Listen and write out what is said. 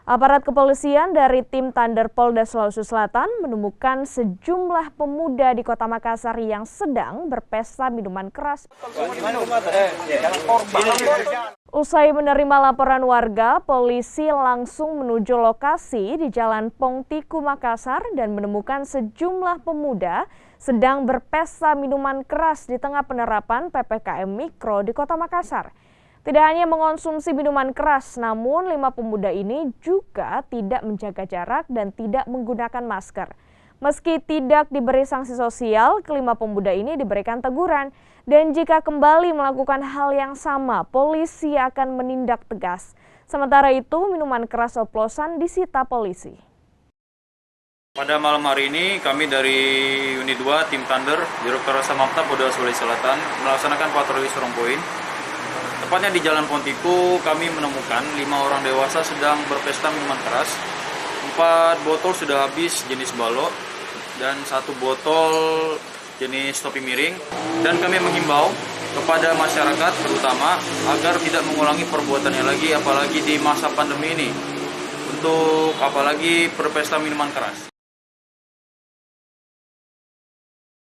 Aparat kepolisian dari tim Thunder Polda Sulawesi Selatan menemukan sejumlah pemuda di Kota Makassar yang sedang berpesta minuman keras. Usai menerima laporan warga, polisi langsung menuju lokasi di Jalan Pongtiku, Makassar dan menemukan sejumlah pemuda sedang berpesta minuman keras di tengah penerapan PPKM Mikro di Kota Makassar. Tidak hanya mengonsumsi minuman keras, namun 5 pemuda ini juga tidak menjaga jarak dan tidak menggunakan masker. Meski tidak diberi sanksi sosial, kelima pemuda ini diberikan teguran. Dan jika kembali melakukan hal yang sama, polisi akan menindak tegas. Sementara itu, minuman keras oplosan disita polisi. Pada malam hari ini, kami dari Unit 2, Tim Thunder, Direktorat Samapta Polda Sulawesi Selatan, melaksanakan patroli strong point. Tepatnya di Jalan Pontiku, kami menemukan 5 orang dewasa sedang berpesta minuman keras. 4 botol sudah habis jenis balok dan 1 botol jenis topi miring. Dan kami menghimbau kepada masyarakat terutama agar tidak mengulangi perbuatannya lagi, apalagi di masa pandemi ini, untuk apalagi berpesta minuman keras.